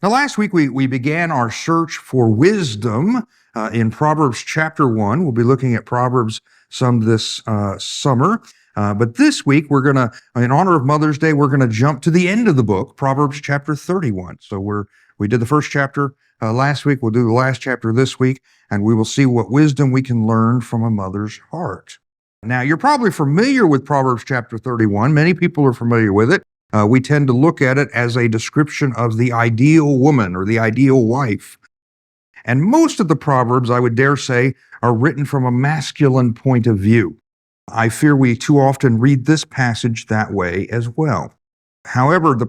Now, last week we began our search for wisdom in Proverbs chapter 1. We'll be looking at Proverbs some this summer. But this week, in honor of Mother's Day, we're going to jump to the end of the book, Proverbs chapter 31. So we did the first chapter last week. We'll do the last chapter this week, and we will see what wisdom we can learn from a mother's heart. Now, you're probably familiar with Proverbs chapter 31. Many people are familiar with it. We tend to look at it as a description of the ideal woman or the ideal wife. And most of the Proverbs, I would dare say, are written from a masculine point of view. I fear we too often read this passage that way as well. However, in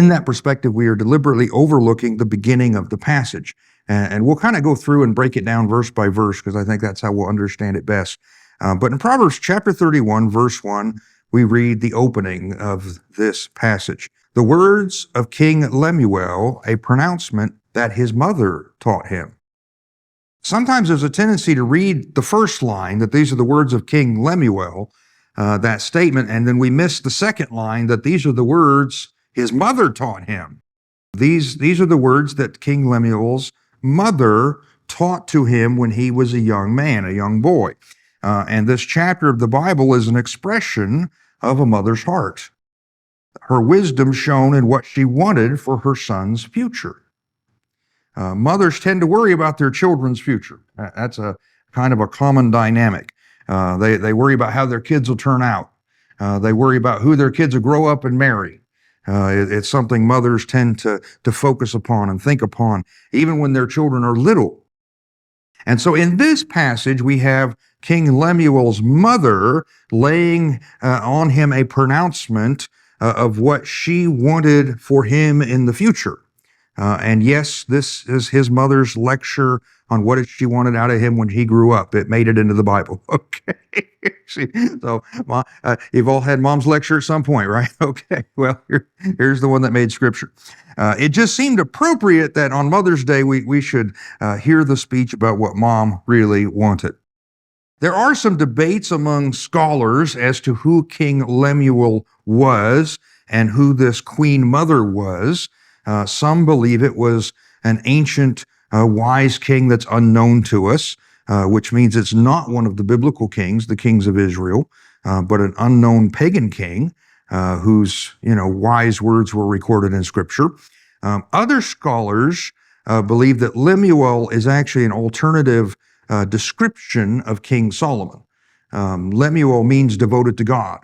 that perspective, we are deliberately overlooking the beginning of the passage. And we'll kind of go through and break it down verse by verse, because I think that's how we'll understand it best. But in Proverbs chapter 31, verse 1, we read the opening of this passage. The words of King Lemuel, a pronouncement that his mother taught him. Sometimes there's a tendency to read the first line, that these are the words of King Lemuel, that statement, and then we miss the second line, that these are the words his mother taught him. These are the words that King Lemuel's mother taught to him when he was a young man, a young boy. And this chapter of the Bible is an expression of a mother's heart. Her wisdom shone in what she wanted for her son's future. Mothers tend to worry about their children's future. That's a kind of a common dynamic. They worry about how their kids will turn out. They worry about who their kids will grow up and marry. It's something mothers tend to focus upon and think upon, even when their children are little. And so in this passage, we have King Lemuel's mother laying on him a pronouncement of what she wanted for him in the future. And yes, this is his mother's lecture on what she wanted out of him when he grew up. It made it into the Bible. Okay. So you've all had mom's lecture at some point, right? Okay. Well, here's the one that made scripture. It just seemed appropriate that on Mother's Day, we should hear the speech about what mom really wanted. There are some debates among scholars as to who King Lemuel was and who this queen mother was. Some believe it was an ancient wise king that's unknown to us, which means it's not one of the biblical kings, the kings of Israel, but an unknown pagan king whose wise words were recorded in Scripture. Other scholars believe that Lemuel is actually an alternative description of King Solomon. Lemuel means devoted to God.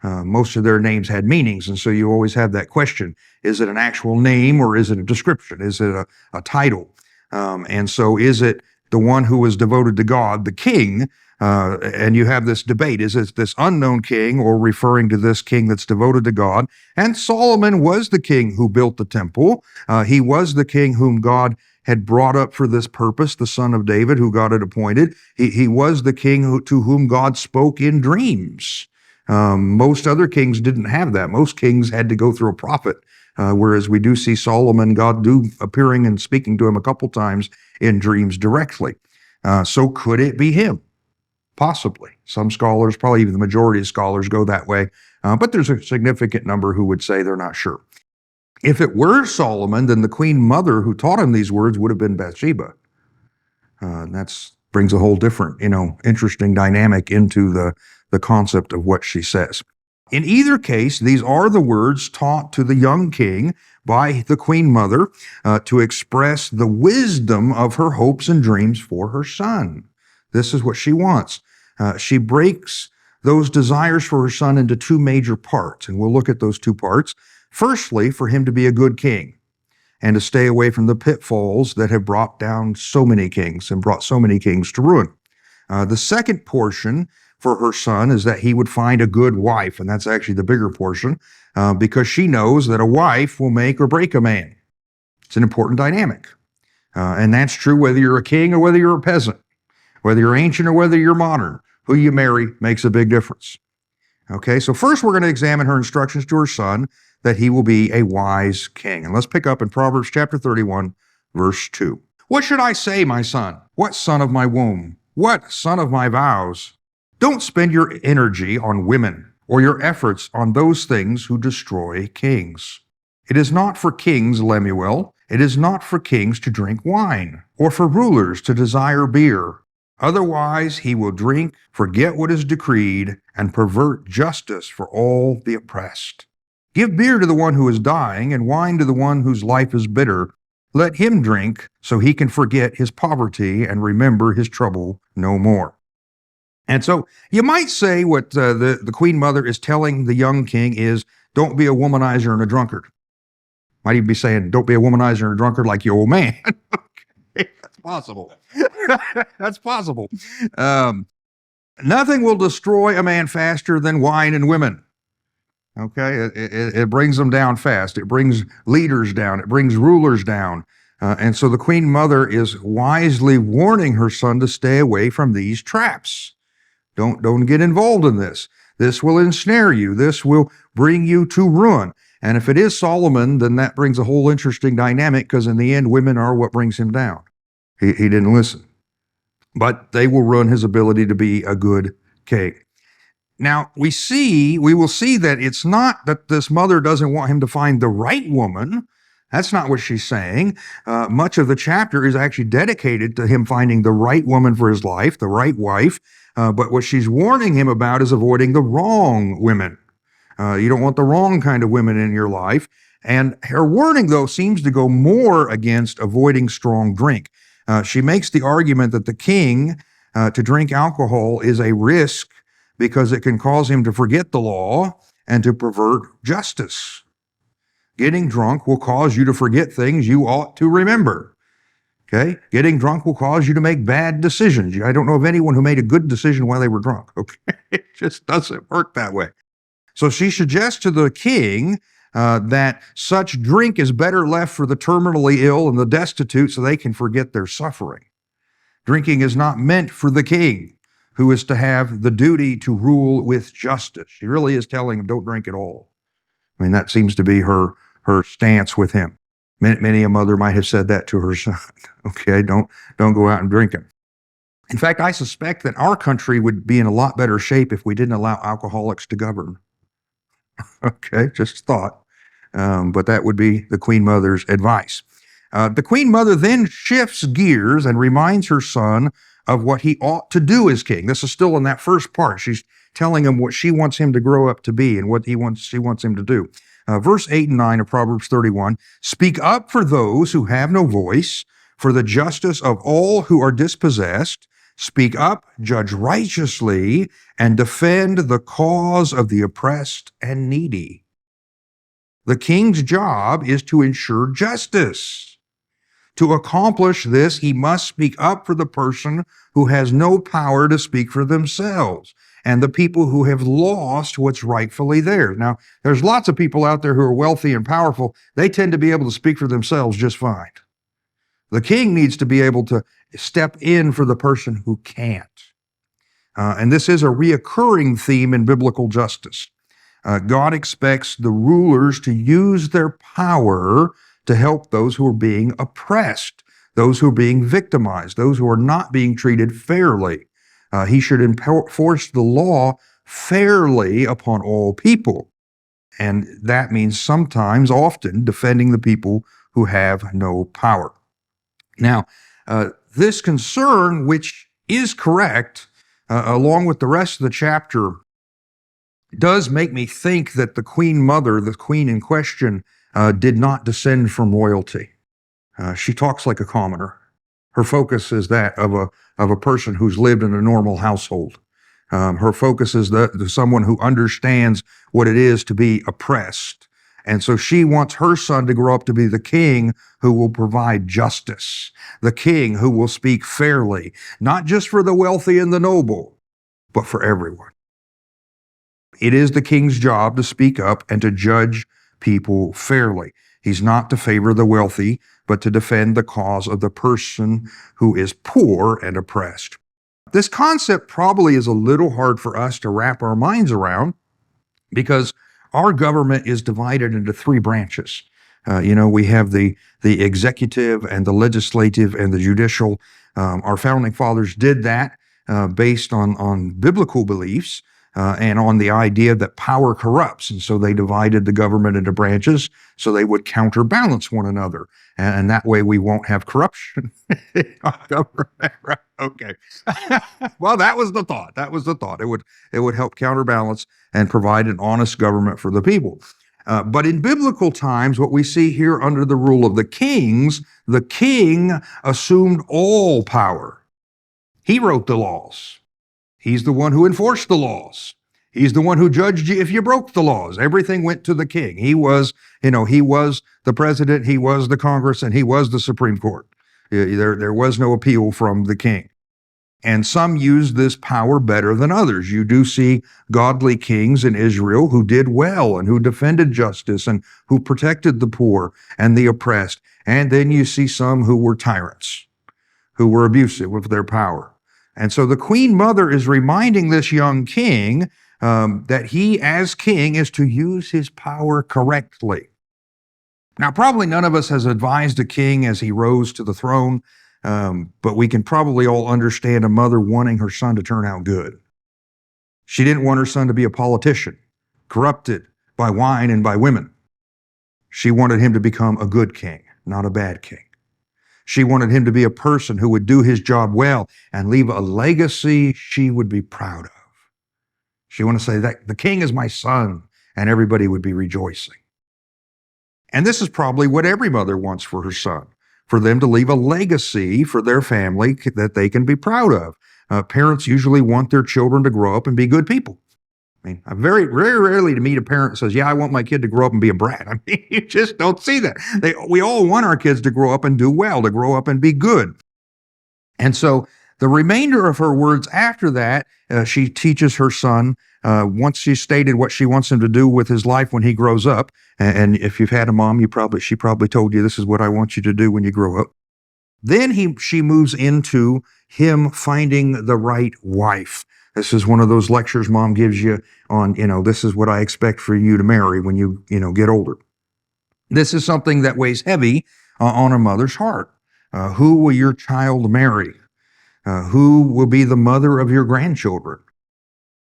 Most of their names had meanings, and so you always have that question. Is it an actual name or is it a description? Is it a title? And so is it the one who was devoted to God, the king? And you have this debate. Is it this unknown king or referring to this king that's devoted to God? And Solomon was the king who built the temple. He was the king whom God had brought up for this purpose, the son of David, who God had appointed. He was the king to whom God spoke in dreams. Most other kings didn't have that. Most kings had to go through a prophet, whereas we do see Solomon, God appearing and speaking to him a couple times in dreams directly. So could it be him? Possibly. Some scholars, probably even the majority of scholars, go that way, but there's a significant number who would say they're not sure. If it were Solomon, then the queen mother who taught him these words would have been Bathsheba. That brings a whole different, interesting dynamic into the concept of what she says. In either case, these are the words taught to the young king by the queen mother to express the wisdom of her hopes and dreams for her son. This is what she wants. She breaks those desires for her son into two major parts, and we'll look at those two parts. Firstly, for him to be a good king and to stay away from the pitfalls that have brought down so many kings and brought so many kings to ruin. The second portion for her son is that he would find a good wife, and that's actually the bigger portion, because she knows that a wife will make or break a man. It's an important dynamic. And that's true whether you're a king or whether you're a peasant, whether you're ancient or whether you're modern. Who you marry makes a big difference. Okay, so first we're going to examine her instructions to her son that he will be a wise king. And let's pick up in Proverbs chapter 31, verse 2. What should I say, my son? What son of my womb? What son of my vows? Don't spend your energy on women or your efforts on those things who destroy kings. It is not for kings, Lemuel. It is not for kings to drink wine, or for rulers to desire beer. Otherwise he will drink, forget what is decreed, and pervert justice for all the oppressed. Give beer to the one who is dying, and wine to the one whose life is bitter. Let him drink, so he can forget his poverty and remember his trouble no more. And so you might say what the Queen Mother is telling the young king is, don't be a womanizer and a drunkard. Might even be saying, don't be a womanizer and a drunkard like your old man. Okay, that's possible. That's possible. Nothing will destroy a man faster than wine and women. Okay, it brings them down fast. It brings leaders down. It brings rulers down. And so the Queen Mother is wisely warning her son to stay away from these traps. Don't get involved in this. This will ensnare you. This will bring you to ruin. And if it is Solomon, then that brings a whole interesting dynamic, because in the end, women are what brings him down. He didn't listen. But they will ruin his ability to be a good king. Now, we will see that it's not that this mother doesn't want him to find the right woman. That's not what she's saying. Much of the chapter is actually dedicated to him finding the right woman for his life, the right wife. But what she's warning him about is avoiding the wrong women. You don't want the wrong kind of women in your life. And her warning, though, seems to go more against avoiding strong drink. She makes the argument that the king, to drink alcohol is a risk because it can cause him to forget the law and to pervert justice. Getting drunk will cause you to forget things you ought to remember. Okay? Getting drunk will cause you to make bad decisions. I don't know of anyone who made a good decision while they were drunk. Okay? It just doesn't work that way. So she suggests to the king that such drink is better left for the terminally ill and the destitute so they can forget their suffering. Drinking is not meant for the king, who is to have the duty to rule with justice. She really is telling him, don't drink at all. I mean, that seems to be her stance with him. Many a mother might have said that to her son. Okay, don't go out and drink it. In fact, I suspect that our country would be in a lot better shape if we didn't allow alcoholics to govern. Okay, just thought. But that would be the Queen Mother's advice. The Queen Mother then shifts gears and reminds her son of what he ought to do as king. This is still in that first part. She's telling him what she wants him to grow up to be and what she wants him to do. Verse 8 and 9 of Proverbs 31, speak up for those who have no voice, for the justice of all who are dispossessed. Speak up, judge righteously, and defend the cause of the oppressed and needy. The king's job is to ensure justice. To accomplish this, he must speak up for the person who has no power to speak for themselves and the people who have lost what's rightfully theirs. Now, there's lots of people out there who are wealthy and powerful. They tend to be able to speak for themselves just fine. The king needs to be able to step in for the person who can't. And this is a reoccurring theme in biblical justice. God expects the rulers to use their power to help those who are being oppressed, those who are being victimized, those who are not being treated fairly. He should enforce the law fairly upon all people. And that means sometimes, often, defending the people who have no power. Now, this concern, which is correct, along with the rest of the chapter, does make me think that the Queen Mother, the queen in question, did not descend from royalty. She talks like a commoner. Her focus is that of a person who's lived in a normal household. Her focus is someone who understands what it is to be oppressed. And so she wants her son to grow up to be the king who will provide justice, the king who will speak fairly, not just for the wealthy and the noble, but for everyone. It is the king's job to speak up and to judge people fairly. He's not to favor the wealthy, but to defend the cause of the person who is poor and oppressed. This concept probably is a little hard for us to wrap our minds around because our government is divided into three branches. We have the executive and the legislative and the judicial. Our founding fathers did that based on biblical beliefs. and on the idea that power corrupts. And so they divided the government into branches so they would counterbalance one another. And that way we won't have corruption in our government. Right? Okay. Well, that was the thought. That was the thought. It would help counterbalance and provide an honest government for the people. But in biblical times, what we see here under the rule of the kings, the king assumed all power. He wrote the laws. He's the one who enforced the laws. He's the one who judged you if you broke the laws. Everything went to the king. He was the president, he was the Congress, and he was the Supreme Court. There was no appeal from the king. And some used this power better than others. You do see godly kings in Israel who did well and who defended justice and who protected the poor and the oppressed. And then you see some who were tyrants, who were abusive with their power. And so the Queen Mother is reminding this young king that he, as king, is to use his power correctly. Now, probably none of us has advised a king as he rose to the throne, but we can probably all understand a mother wanting her son to turn out good. She didn't want her son to be a politician, corrupted by wine and by women. She wanted him to become a good king, not a bad king. She wanted him to be a person who would do his job well and leave a legacy she would be proud of. She wanted to say that the king is my son, and everybody would be rejoicing. And this is probably what every mother wants for her son, for them to leave a legacy for their family that they can be proud of. Parents usually want their children to grow up and be good people. I mean, very rarely to meet a parent that says, yeah, I want my kid to grow up and be a brat. I mean, you just don't see that. We all want our kids to grow up and do well, to grow up and be good. And so the remainder of her words after that, she teaches her son, once she stated what she wants him to do with his life when he grows up. And if you've had a mom, she probably told you, this is what I want you to do when you grow up. Then she moves into him finding the right wife. This is one of those lectures mom gives you on, this is what I expect for you to marry when you get older. This is something that weighs heavy on a mother's heart. Who will your child marry? Who will be the mother of your grandchildren?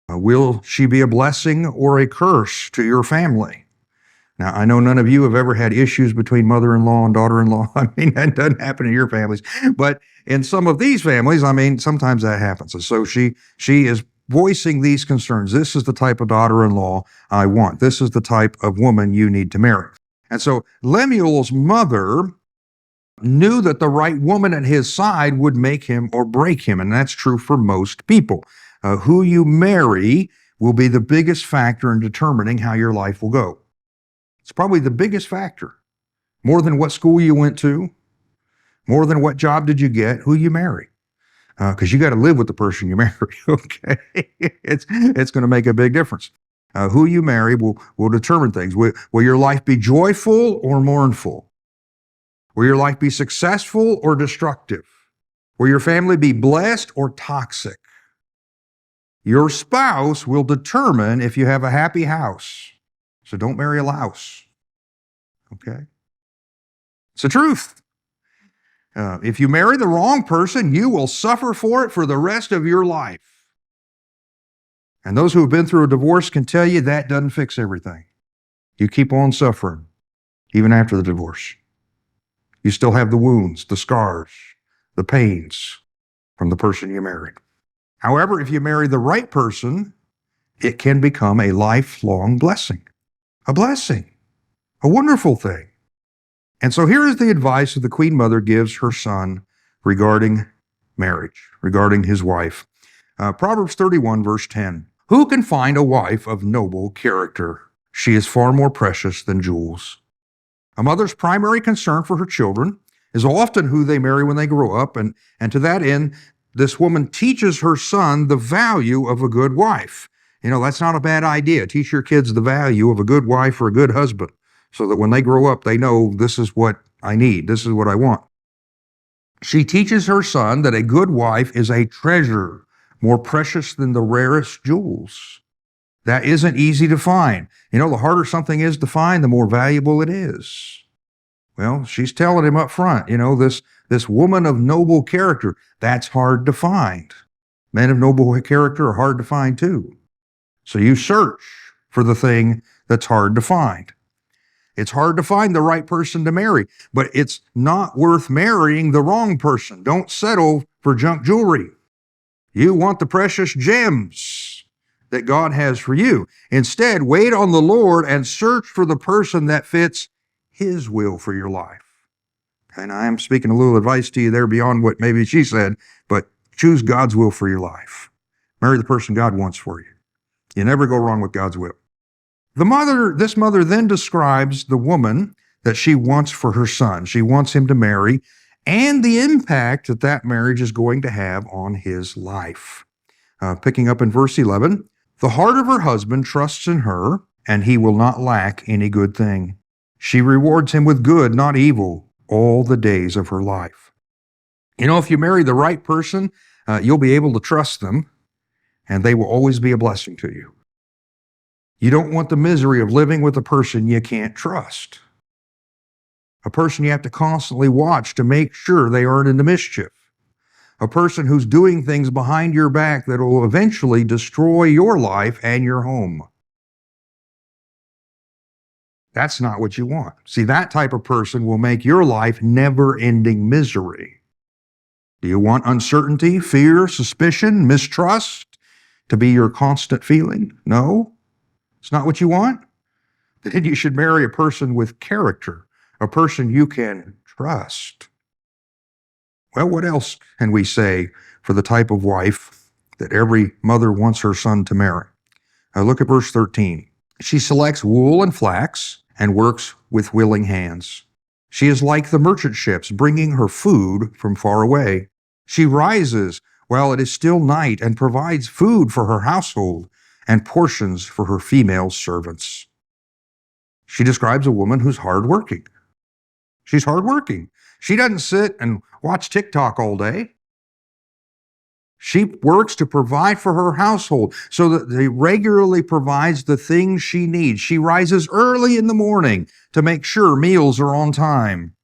Will she be a blessing or a curse to your family? Now, I know none of you have ever had issues between mother-in-law and daughter-in-law. I mean, that doesn't happen in your families. But in some of these families, I mean, sometimes that happens. And so she is voicing these concerns. This is the type of daughter-in-law I want. This is the type of woman you need to marry. And so Lemuel's mother knew that the right woman at his side would make him or break him. And that's true for most people. Who you marry will be the biggest factor in determining how your life will go. It's probably the biggest factor. More than what school you went to, more than what job did you get, who you marry. Because you got to live with the person you marry, okay? It's going to make a big difference. Who you marry will determine things. Will your life be joyful or mournful? Will your life be successful or destructive? Will your family be blessed or toxic? Your spouse will determine if you have a happy house. So don't marry a louse, okay? It's the truth. If you marry the wrong person, you will suffer for it for the rest of your life. And those who have been through a divorce can tell you that doesn't fix everything. You keep on suffering, even after the divorce. You still have the wounds, the scars, the pains from the person you married. However, if you marry the right person, it can become a lifelong blessing. A blessing, a wonderful thing. And so here is the advice that the Queen Mother gives her son regarding marriage, regarding his wife. Proverbs 31, verse 10. Who can find a wife of noble character? She is far more precious than jewels. A mother's primary concern for her children is often who they marry when they grow up, and to that end, this woman teaches her son the value of a good wife. That's not a bad idea. Teach your kids the value of a good wife or a good husband so that when they grow up, they know this is what I need. This is what I want. She teaches her son that a good wife is a treasure more precious than the rarest jewels. That isn't easy to find. The harder something is to find, the more valuable it is. Well, she's telling him up front, this woman of noble character, that's hard to find. Men of noble character are hard to find too. So you search for the thing that's hard to find. It's hard to find the right person to marry, but it's not worth marrying the wrong person. Don't settle for junk jewelry. You want the precious gems that God has for you. Instead, wait on the Lord and search for the person that fits His will for your life. And I am speaking a little advice to you there beyond what maybe she said, but choose God's will for your life. Marry the person God wants for you. You never go wrong with God's will. This mother then describes the woman that she wants for her son. She wants him to marry and the impact that that marriage is going to have on his life. Picking up in verse 11, the heart of her husband trusts in her, and he will not lack any good thing. She rewards him with good, not evil, all the days of her life. You know, if you marry the right person, you'll be able to trust them, and they will always be a blessing to you. You don't want the misery of living with a person you can't trust. A person you have to constantly watch to make sure they aren't into mischief. A person who's doing things behind your back that will eventually destroy your life and your home. That's not what you want. See, that type of person will make your life never-ending misery. Do you want uncertainty, fear, suspicion, mistrust to be your constant feeling? No? It's not what you want? Then you should marry a person with character, a person you can trust. Well, what else can we say for the type of wife that every mother wants her son to marry? Look at verse 13. She selects wool and flax and works with willing hands. She is like the merchant ships, bringing her food from far away. She rises while it is still night and provides food for her household and portions for her female servants. She describes a woman who's hardworking. She's hardworking. She doesn't sit and watch TikTok all day. She works to provide for her household so that she regularly provides the things she needs. She rises early in the morning to make sure meals are on time,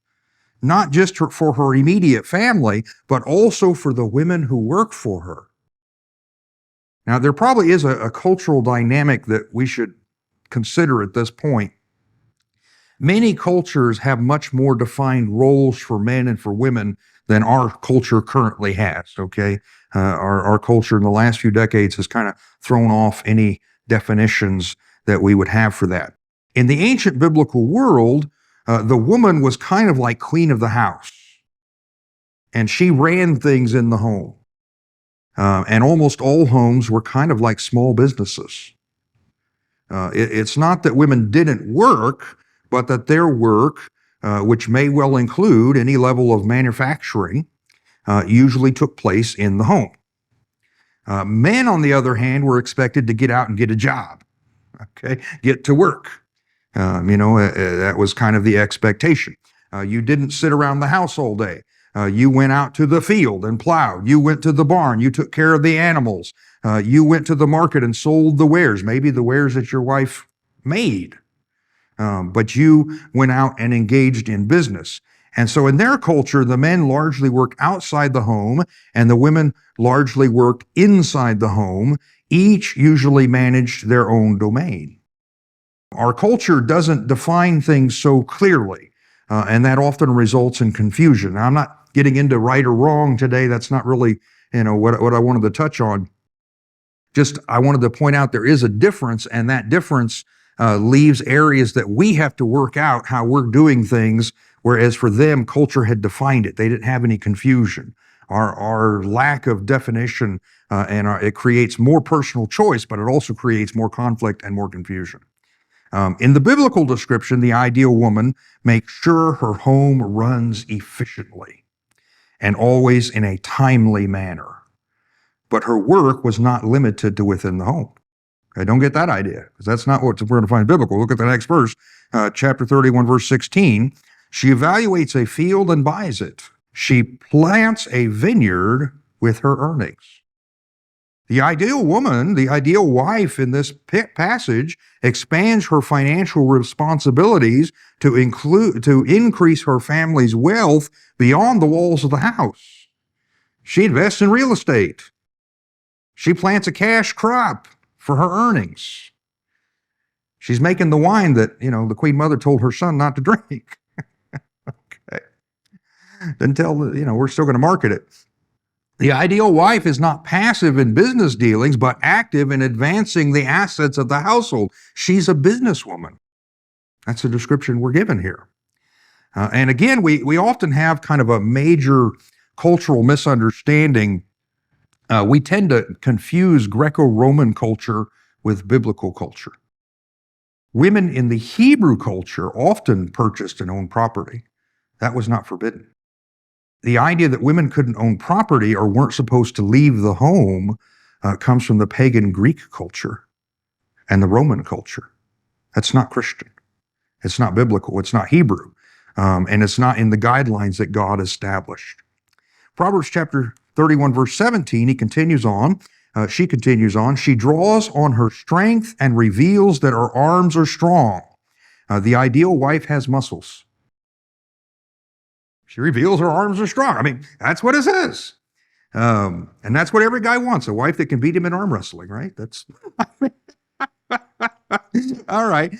not just for her immediate family, but also for the women who work for her. Now, there probably is a cultural dynamic that we should consider at this point. Many cultures have much more defined roles for men and for women than our culture currently has, okay? Our culture in the last few decades has kind of thrown off any definitions that we would have for that. In the ancient biblical world, the woman was kind of like queen of the house, and she ran things in the home. And almost all homes were kind of like small businesses. It's not that women didn't work, but that their work, which may well include any level of manufacturing, usually took place in the home. Men, on the other hand, were expected to get out and get a job, okay, get to work. That was kind of the expectation. You didn't sit around the house all day. You went out to the field and plowed. You went to the barn. You took care of the animals. You went to the market and sold the wares, maybe the wares that your wife made. But you went out and engaged in business. And so in their culture, the men largely worked outside the home and the women largely worked inside the home. Each usually managed their own domain. Our culture doesn't define things so clearly, and that often results in confusion. Now, I'm not getting into right or wrong today. That's not really, what I wanted to touch on. Just, I wanted to point out there is a difference, and that difference leaves areas that we have to work out how we're doing things, whereas for them, culture had defined it. They didn't have any confusion. Our lack of definition, it creates more personal choice, but it also creates more conflict and more confusion. In the biblical description, the ideal woman makes sure her home runs efficiently and always in a timely manner. But her work was not limited to within the home. Okay, don't get that idea, because that's not what we're going to find biblical. Look at the next verse, chapter 31, verse 16. She evaluates a field and buys it. She plants a vineyard with her earnings. The ideal woman, the ideal wife in this passage expands her financial responsibilities to increase her family's wealth beyond the walls of the house. She invests in real estate. She plants a cash crop for her earnings. She's making the wine that, the Queen Mother told her son not to drink. Okay. Then we're still going to market it. The ideal wife is not passive in business dealings, but active in advancing the assets of the household. She's a businesswoman. That's the description we're given here. And again, we often have kind of a major cultural misunderstanding. We tend to confuse Greco-Roman culture with biblical culture. Women in the Hebrew culture often purchased and owned property. That was not forbidden. The idea that women couldn't own property or weren't supposed to leave the home comes from the pagan Greek culture and the Roman culture. That's not Christian. It's not biblical. It's not Hebrew. And it's not in the guidelines that God established. Proverbs chapter 31, verse 17, she continues on. She draws on her strength and reveals that her arms are strong. The ideal wife has muscles. She reveals her arms are strong. I mean, that's what it says. And that's what every guy wants, a wife that can beat him in arm wrestling, right? That's all right.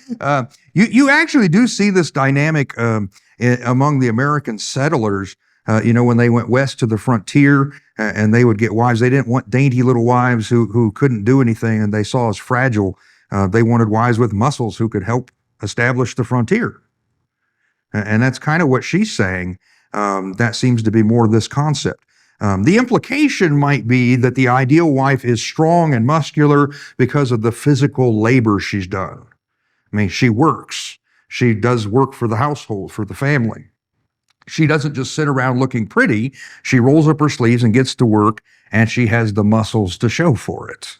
You actually do see this dynamic among the American settlers, when they went west to the frontier and they would get wives. They didn't want dainty little wives who couldn't do anything and they saw as fragile. They wanted wives with muscles who could help establish the frontier. And that's kind of what she's saying. That seems to be more this concept. The implication might be that the ideal wife is strong and muscular because of the physical labor she's done. I mean, she works. She does work for the household, for the family. She doesn't just sit around looking pretty. She rolls up her sleeves and gets to work, and she has the muscles to show for it.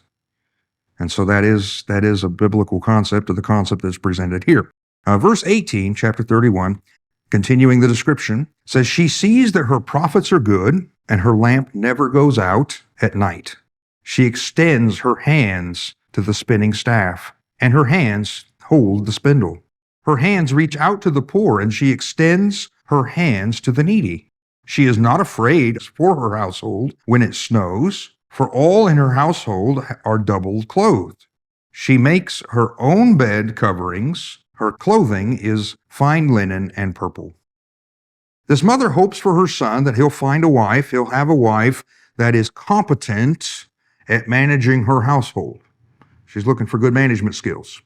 And so that is a biblical concept, of the concept that's presented here. Verse 18, chapter 31, continuing the description, says, she sees that her profits are good, and her lamp never goes out at night. She extends her hands to the spinning staff, and her hands hold the spindle. Her hands reach out to the poor, and she extends her hands to the needy. She is not afraid for her household when it snows, for all in her household are double clothed. She makes her own bed coverings. Her clothing is fine linen and purple. This mother hopes for her son that he'll find a wife. He'll have a wife that is competent at managing her household. She's looking for good management skills.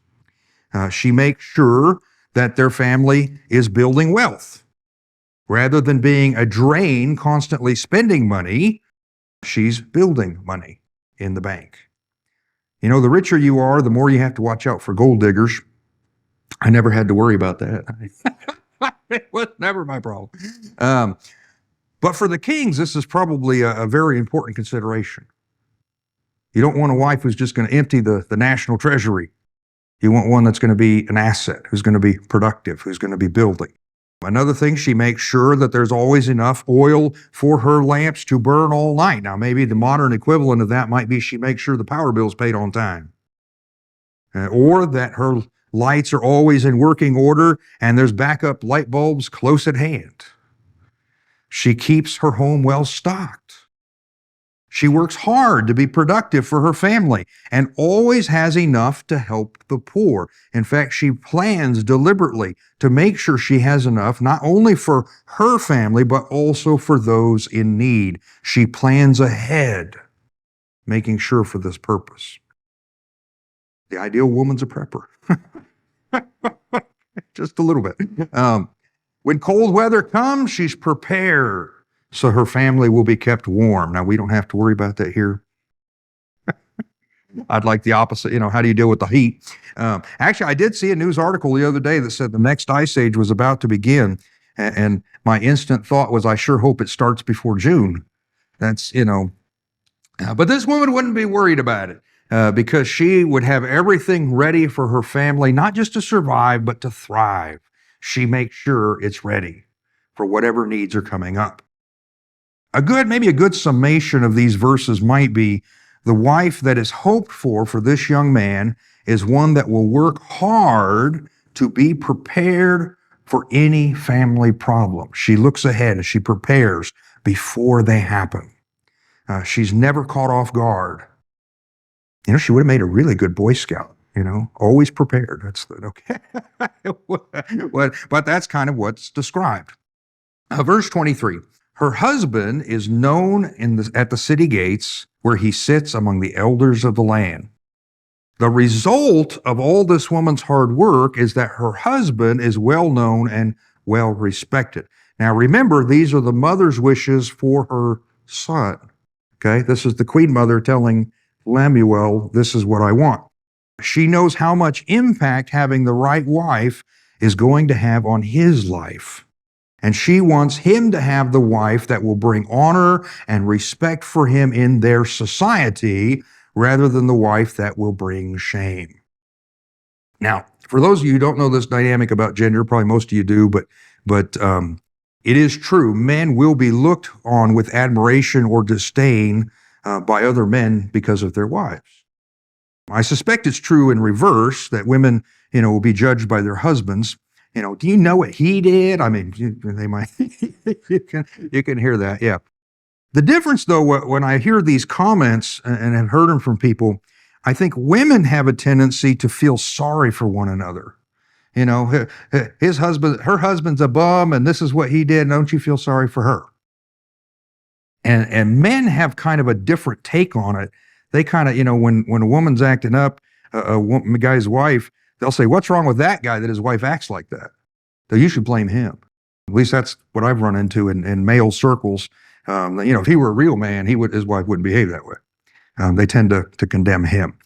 She makes sure that their family is building wealth. Rather than being a drain, constantly spending money, she's building money in the bank. The richer you are, the more you have to watch out for gold diggers. I never had to worry about that. It was never my problem. But for the kings, this is probably a very important consideration. You don't want a wife who's just going to empty the national treasury. You want one that's going to be an asset, who's going to be productive, who's going to be building. Another thing, she makes sure that there's always enough oil for her lamps to burn all night. Now, maybe the modern equivalent of that might be she makes sure the power bill's paid on time. Or that her lights are always in working order and there's backup light bulbs close at hand. She keeps her home well stocked. She works hard to be productive for her family and always has enough to help the poor. In fact, she plans deliberately to make sure she has enough not only for her family, but also for those in need. She plans ahead, making sure for this purpose. The ideal woman's a prepper. Just a little bit. When cold weather comes, she's prepared so her family will be kept warm. Now, we don't have to worry about that here. I'd like the opposite. How do you deal with the heat? Actually, I did see a news article the other day that said the next ice age was about to begin. And my instant thought was, I sure hope it starts before June. That's, but this woman wouldn't be worried about it. Because she would have everything ready for her family, not just to survive, but to thrive. She makes sure it's ready for whatever needs are coming up. Maybe a good summation of these verses might be the wife that is hoped for this young man is one that will work hard to be prepared for any family problem. She looks ahead and she prepares before they happen. She's never caught off guard. She would have made a really good Boy Scout, always prepared. That's the, okay. But that's kind of what's described. Verse 23, her husband is known at the city gates where he sits among the elders of the land. The result of all this woman's hard work is that her husband is well known and well respected. Now remember, these are the mother's wishes for her son. Okay, this is the queen mother telling Lemuel, this is what I want. She knows how much impact having the right wife is going to have on his life. And she wants him to have the wife that will bring honor and respect for him in their society rather than the wife that will bring shame. Now, for those of you who don't know this dynamic about gender, probably most of you do, but it is true. Men will be looked on with admiration or disdain by other men because of their wives. I suspect it's true in reverse, that women, will be judged by their husbands. Do you know what he did? I mean, they might, you can hear that. Yeah. The difference though, when I hear these comments and have heard them from people, I think women have a tendency to feel sorry for one another. Her husband's a bum and this is what he did. Don't you feel sorry for her? And men have kind of a different take on it. They kind of, when a woman's acting up, a guy's wife, they'll say, what's wrong with that guy that his wife acts like that? So you should blame him. At least that's what I've run into in male circles. If he were a real man, his wife wouldn't behave that way. They tend to condemn him.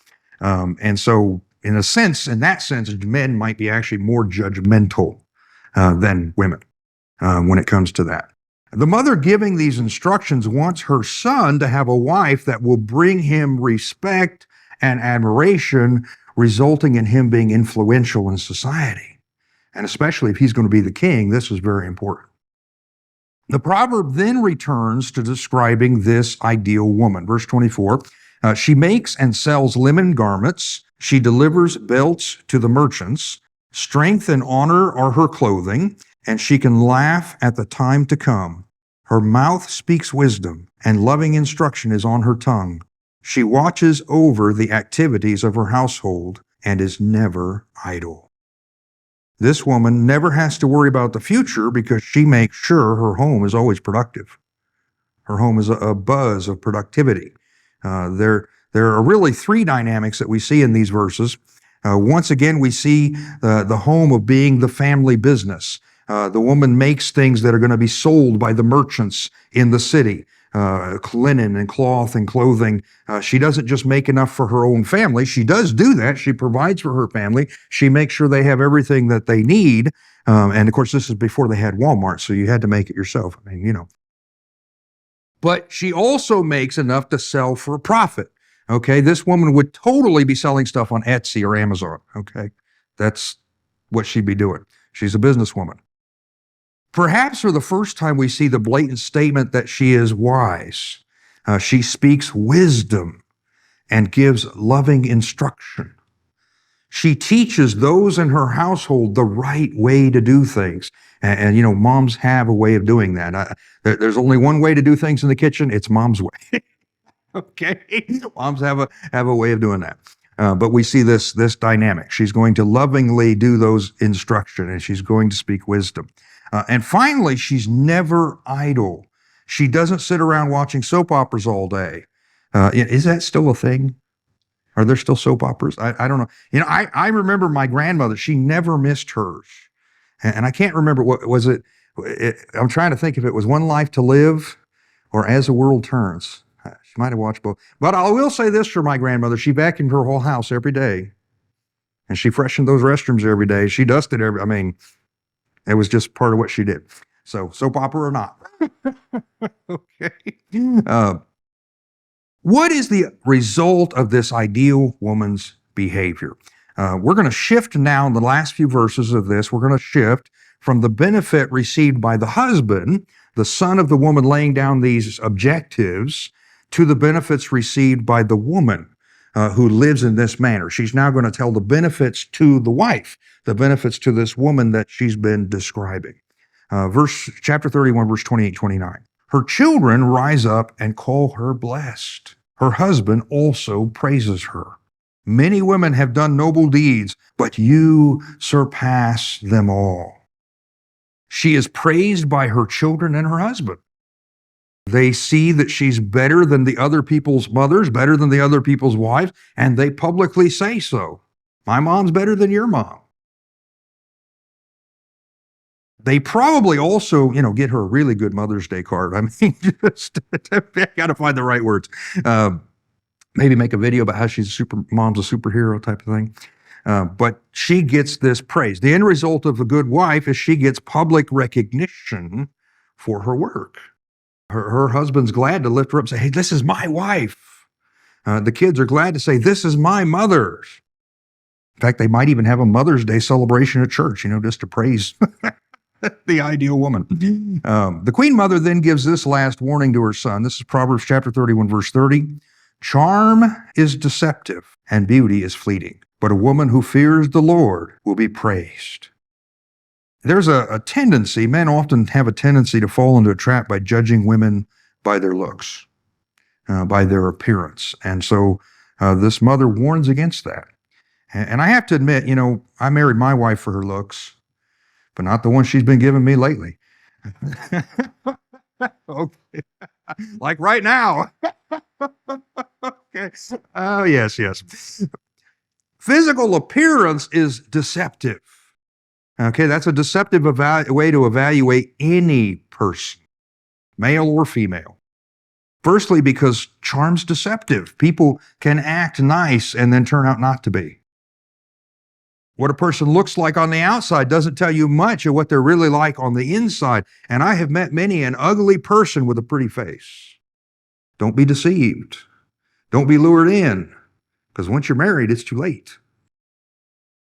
And so in that sense, men might be actually more judgmental than women when it comes to that. The mother giving these instructions wants her son to have a wife that will bring him respect and admiration, resulting in him being influential in society. And especially if he's going to be the king, this is very important. The proverb then returns to describing this ideal woman. Verse 24, she makes and sells linen garments. She delivers belts to the merchants. Strength and honor are her clothing, and she can laugh at the time to come. Her mouth speaks wisdom, and loving instruction is on her tongue. She watches over the activities of her household and is never idle. This woman never has to worry about the future because she makes sure her home is always productive. Her home is a buzz of productivity. There are really three dynamics that we see in these verses. Once again, we see the home of being the family business. The woman makes things that are going to be sold by the merchants in the city. Linen and cloth and clothing. She doesn't just make enough for her own family. She does do that. She provides for her family. She makes sure they have everything that they need. And of course, this is before they had Walmart, so you had to make it yourself. I mean, But she also makes enough to sell for a profit. Okay, this woman would totally be selling stuff on Etsy or Amazon. Okay, that's what she'd be doing. She's a businesswoman. Perhaps for the first time, we see the blatant statement that she is wise. She speaks wisdom and gives loving instruction. She teaches those in her household the right way to do things. And moms have a way of doing that. There's only one way to do things in the kitchen. It's mom's way. Okay? Moms have a way of doing that. But we see this dynamic. She's going to lovingly do those instruction, and she's going to speak wisdom. And finally, she's never idle. She doesn't sit around watching soap operas all day. Is that still a thing? Are there still soap operas? I don't know. I remember my grandmother. She never missed hers. And I can't remember, what was it? I'm trying to think if it was One Life to Live or As the World Turns. She might have watched both. But I will say this for my grandmother. She vacuumed her whole house every day. And she freshened those restrooms every day. She dusted it was just part of what she did. So soap opera or not. Okay. What is the result of this ideal woman's behavior? We're going to shift now in the last few verses of this. We're going to shift from the benefit received by the husband, the son of the woman laying down these objectives, to the benefits received by the woman who lives in this manner. She's now going to tell the benefits to the wife, the benefits to this woman that she's been describing. Chapter 31, verse 28, 29. Her children rise up and call her blessed. Her husband also praises her. Many women have done noble deeds, but you surpass them all. She is praised by her children and her husband. They see that she's better than the other people's mothers, better than the other people's wives, and they publicly say so. My mom's better than your mom. They probably also, get her a really good Mother's Day card. I mean, just got to find the right words. Maybe make a video about how mom's a superhero type of thing. But she gets this praise. The end result of a good wife is she gets public recognition for her work. Her husband's glad to lift her up and say, hey, this is my wife. The kids are glad to say, this is my mother's. In fact, they might even have a Mother's Day celebration at church, just to praise the ideal woman. The Queen Mother then gives this last warning to her son. This is Proverbs chapter 31, verse 30. Charm is deceptive and beauty is fleeting, but a woman who fears the Lord will be praised. There's a tendency, men often have a tendency to fall into a trap by judging women by their looks, by their appearance. And so this mother warns against that. And I have to admit, I married my wife for her looks, but not the one she's been giving me lately. Okay. Like right now. Okay. Oh, yes. Physical appearance is deceptive. Okay, that's a deceptive way to evaluate any person, male or female. Firstly, because charm's deceptive. People can act nice and then turn out not to be. What a person looks like on the outside doesn't tell you much of what they're really like on the inside. And I have met many an ugly person with a pretty face. Don't be deceived. Don't be lured in, because once you're married, it's too late.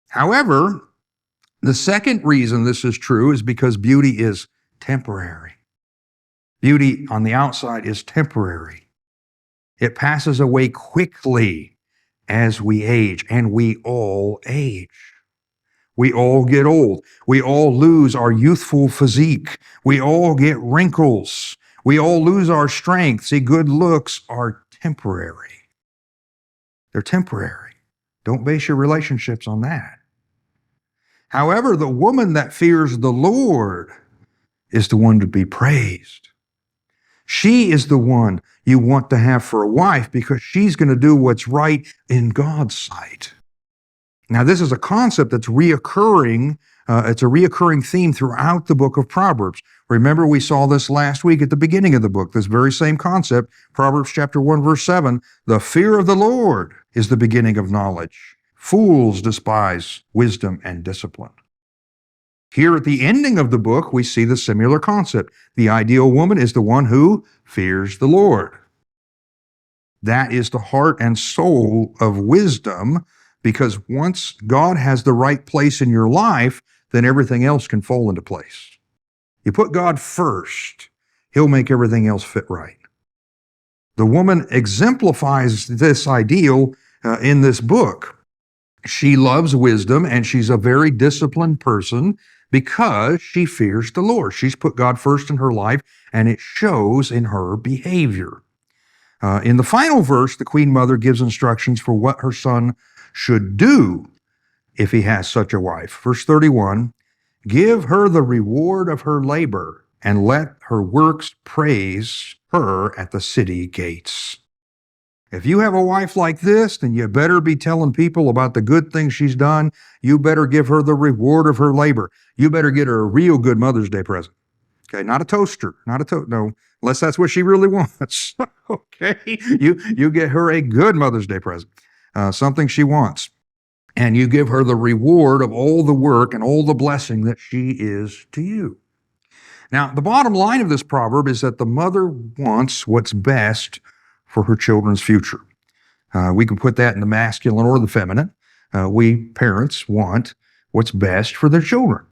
However, the second reason this is true is because beauty is temporary. Beauty on the outside is temporary. It passes away quickly as we age, and we all age. We all get old. We all lose our youthful physique. We all get wrinkles. We all lose our strength. See, good looks are temporary. They're temporary. Don't base your relationships on that. However, the woman that fears the Lord is the one to be praised. She is the one you want to have for a wife because she's going to do what's right in God's sight. Now, this is a concept that's reoccurring. It's a reoccurring theme throughout the book of Proverbs. Remember, we saw this last week at the beginning of the book, this very same concept. Proverbs chapter 1, verse 7, the fear of the Lord is the beginning of knowledge. Fools despise wisdom and discipline. Here at the ending of the book, we see the similar concept. The ideal woman is the one who fears the Lord. That is the heart and soul of wisdom, because once God has the right place in your life, then everything else can fall into place. You put God first, He'll make everything else fit right. The woman exemplifies this ideal in this book. She loves wisdom, and she's a very disciplined person because she fears the Lord. She's put God first in her life, and it shows in her behavior. In the final verse, the Queen Mother gives instructions for what her son should do if he has such a wife. Verse 31, give her the reward of her labor, and let her works praise her at the city gates. If you have a wife like this, then you better be telling people about the good things she's done. You better give her the reward of her labor. You better get her a real good Mother's Day present. Okay, not a toaster, no, unless that's what she really wants. Okay, you get her a good Mother's Day present, something she wants. And you give her the reward of all the work and all the blessing that she is to you. Now, the bottom line of this proverb is that the mother wants what's best for her children's future. We can put that in the masculine or the feminine. We parents want what's best for their children.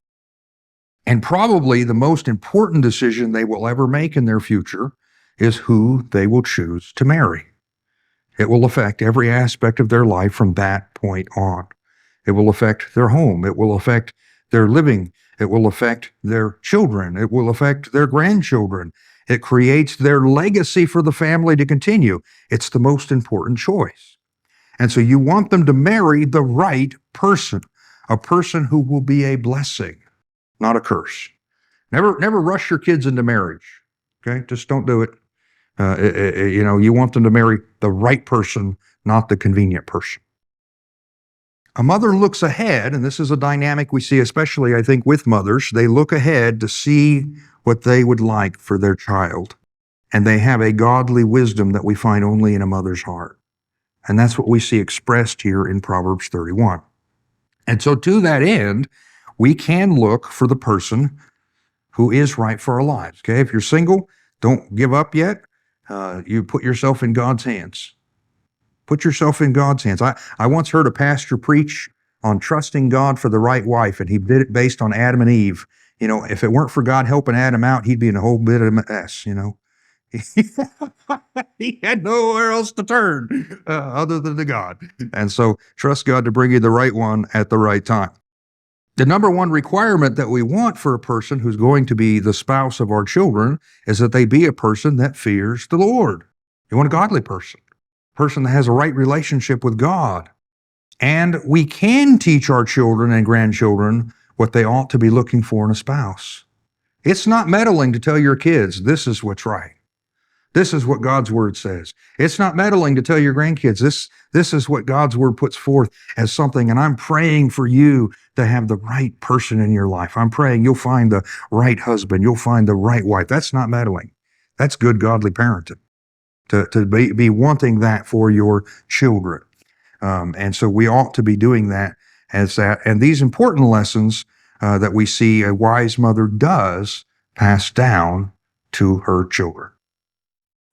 And probably the most important decision they will ever make in their future is who they will choose to marry. It will affect every aspect of their life from that point on. It will affect their home. It will affect their living. It will affect their children. It will affect their grandchildren. It creates their legacy for the family to continue. It's the most important choice. And so you want them to marry the right person, a person who will be a blessing, not a curse. Never rush your kids into marriage. Okay, just don't do it. You want them to marry the right person, not the convenient person. A mother looks ahead, and this is a dynamic we see, especially, I think, with mothers. They look ahead to see what they would like for their child. And they have a godly wisdom that we find only in a mother's heart. And that's what we see expressed here in Proverbs 31. And so to that end, we can look for the person who is right for our lives. Okay, if you're single, don't give up yet. You put yourself in God's hands. Put yourself in God's hands. I once heard a pastor preach on trusting God for the right wife, and he did it based on Adam and Eve. If it weren't for God helping Adam out, he'd be in a whole bit of a mess, He had nowhere else to turn other than to God. And so trust God to bring you the right one at the right time. The number one requirement that we want for a person who's going to be the spouse of our children is that they be a person that fears the Lord. You want a godly person that has a right relationship with God. And we can teach our children and grandchildren what they ought to be looking for in a spouse. It's not meddling to tell your kids, this is what's right. This is what God's word says. It's not meddling to tell your grandkids, this is what God's word puts forth as something, and I'm praying for you to have the right person in your life. I'm praying you'll find the right husband, you'll find the right wife. That's not meddling. That's good godly parenting, to be wanting that for your children. And so we ought to be doing that as that. And these important lessons that we see a wise mother does pass down to her children.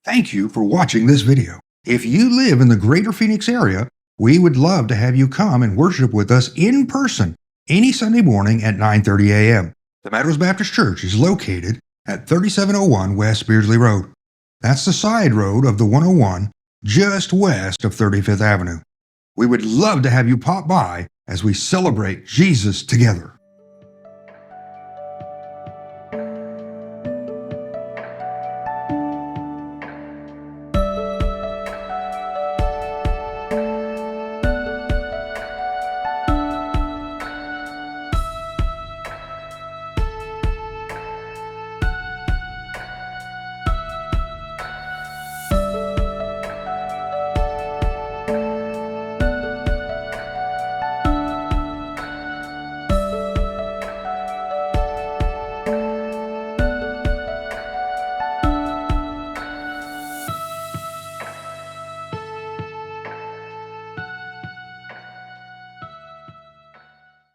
Thank you for watching this video. If you live in the greater Phoenix area, we would love to have you come and worship with us in person any Sunday morning at 9:30 a.m. The Meadows Baptist Church is located at 3701 West Beardsley Road. That's the side road of the 101, just west of 35th Avenue. We would love to have you pop by as we celebrate Jesus together.